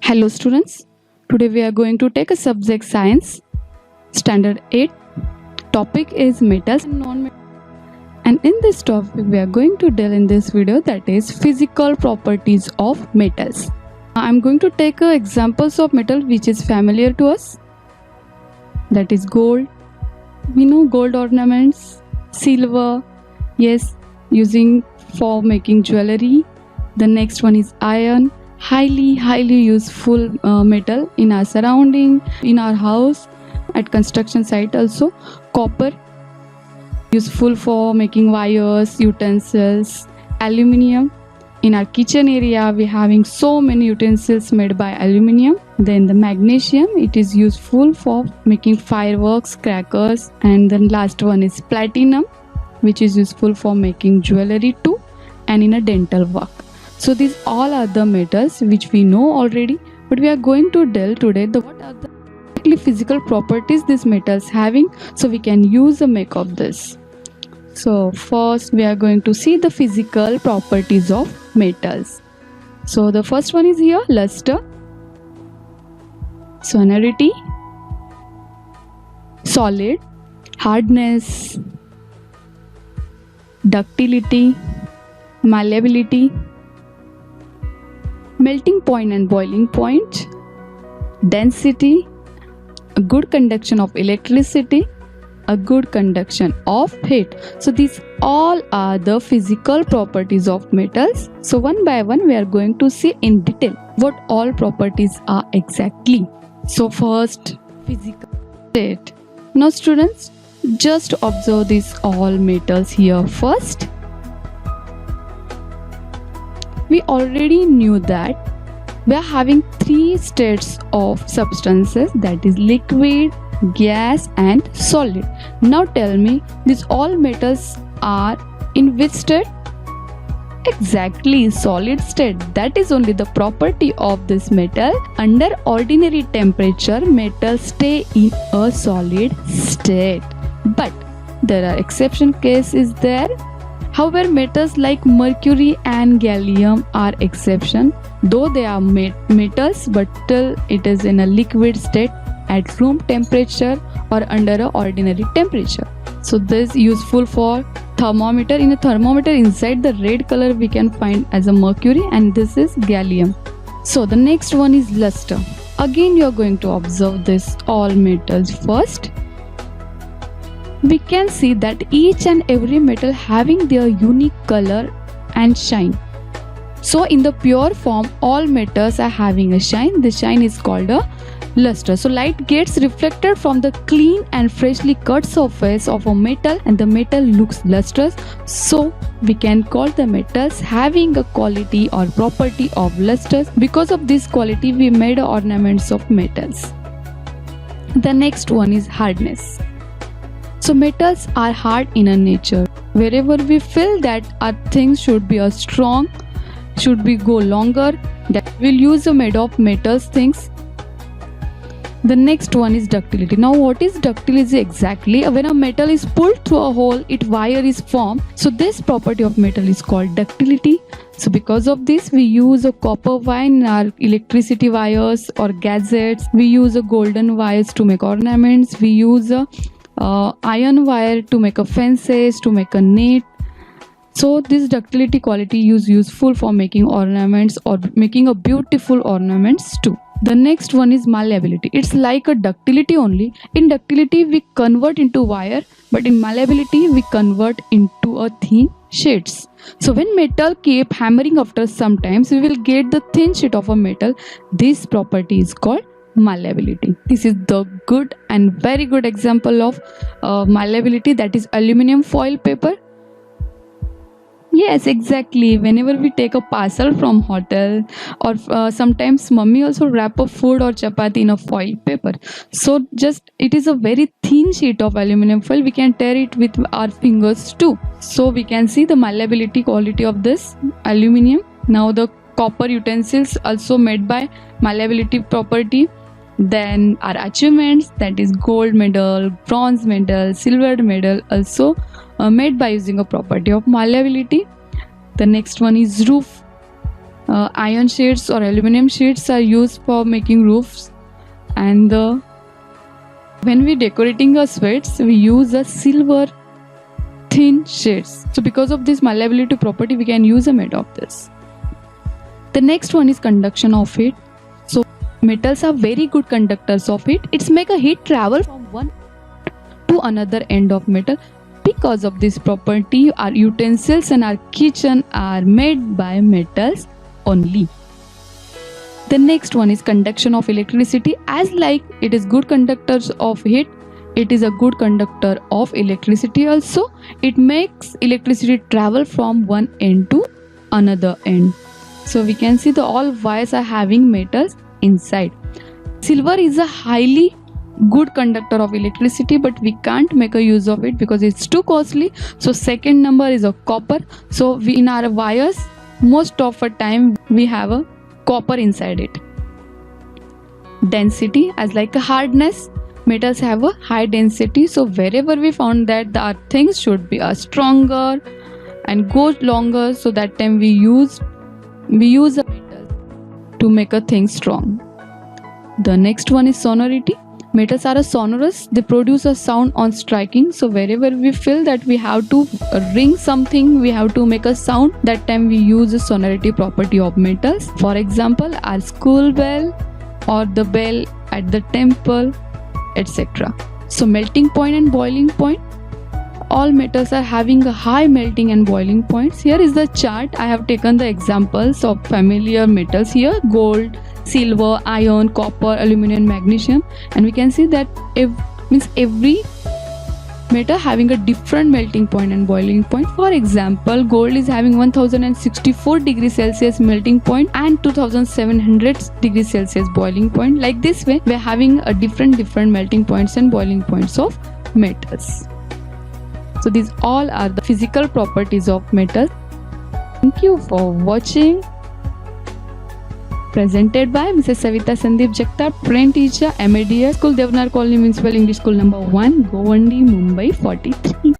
Hello students, today we are going to take a subject science, standard 8. Topic is metals and non-metals. And in this topic we are going to deal in this video, that is physical properties of metals. I am going to take examples of metal which is familiar to us, that is gold. We know gold ornaments, silver, yes, using for making jewelry. The next one is iron, highly useful metal in our surrounding, in our house, at construction site also. Copper, useful for making wires, utensils. Aluminium, in our kitchen area we having so many utensils made by aluminium. Then the magnesium, it is useful for making fireworks, crackers. And then last one is platinum, which is useful for making jewelry too, and in a dental work. So these all are the metals which we know already, but we are going to delve today what are the physical properties these metals having, so we can use a make of this. So first we are going to see the physical properties of metals. So the first one is here, luster, sonority, solid, hardness, ductility, malleability, melting point and boiling point, density, a good conduction of electricity, a good conduction of heat. So these all are the physical properties of metals. So one by one we are going to see in detail what all properties are exactly. So first, physical state. Now students, just observe these all metals here first. We already knew that we are having three states of substances, that is liquid, gas and solid. Now tell me, these all metals are in which state? Exactly, solid state. That is only the property of this metal. Under ordinary temperature, metals stay in a solid state. But there are exception cases there. However, metals like mercury and gallium are exception, though they are metals, but still it is in a liquid state at room temperature or under a ordinary temperature. So this is useful for thermometer. In a thermometer, inside the red color we can find as a mercury, and this is gallium. So the next one is luster. Again you are going to observe this all metals first. We can see that each and every metal having their unique color and shine. So in the pure form, all metals are having a shine. The shine is called a luster. So light gets reflected from the clean and freshly cut surface of a metal, and the metal looks lustrous. So we can call the metals having a quality or property of lustrous. Because of this quality, we made ornaments of metals. The next one is hardness. So metals are hard in a nature. Wherever we feel that our things should be a strong, should be go longer, that we'll use a made of metals things. The next one is ductility. Now what is ductility exactly? When a metal is pulled through a hole, its wire is formed. So this property of metal is called ductility. So because of this, we use a copper wire in our electricity wires or gadgets. We use a golden wires to make ornaments. We use a iron wire to make a fences, to make a net. So this ductility quality is useful for making ornaments or making a beautiful ornaments too. The next one is malleability. It's like a ductility only. In ductility we convert into wire, but in malleability we convert into a thin sheets. So when metal keep hammering, after sometimes we will get the thin sheet of a metal. This property is called malleability. This is the good and very good example of malleability, that is aluminum foil paper. Yes, exactly. Whenever we take a parcel from hotel, or sometimes mummy also wrap a food or chapati in a foil paper. So just it is a very thin sheet of aluminum foil. We can tear it with our fingers too. So we can see the malleability quality of this aluminum. Now the copper utensils also made by malleability property. Then our achievements, that is gold medal, bronze medal, silver medal, also made by using a property of malleability. The next one is roof. Iron sheets or aluminum sheets are used for making roofs, and when we decorating our sweats, we use a silver thin sheets. So because of this malleability property, we can use a made of this. The next one is conduction of heat. So metals are very good conductors of heat. It's make a heat travel from one to another end of metal. Because of this property, our utensils and our kitchen are made by metals only. The next one is conduction of electricity. As like it is good conductors of heat, it is a good conductor of electricity also. It makes electricity travel from one end to another end. So we can see the all wires are having metals inside. Silver is a highly good conductor of electricity, but we can't make a use of it because it's too costly. So second number is a copper. So we, in our wires, most of the time we have a copper inside it. Density, as like a hardness, metals have a high density. So wherever we found that our things should be stronger and go longer, so that time we use a metal to make a thing strong. The next one is sonority. Metals are sonorous. They produce a sound on striking. So wherever we feel that we have to ring something, we have to make a sound, that time we use the sonority property of metals. For example, our school bell or the bell at the temple, etc. So melting point and boiling point. All metals are having a high melting and boiling points. Here is the chart. I have taken the examples of familiar metals here: gold, silver, iron, copper, aluminum, magnesium, and we can see that every metal having a different melting point and boiling point. For example, gold is having 1064 degrees Celsius melting point and 2700 degrees Celsius boiling point. Like this way, we are having a different melting points and boiling points of metals. So these all are the physical properties of metals. Thank you for watching. Presented by Mrs. Savita Sandeep Jagtap, trained teacher, MADS School, Devnar Colony Municipal English School number 1, Govandi, Mumbai 43.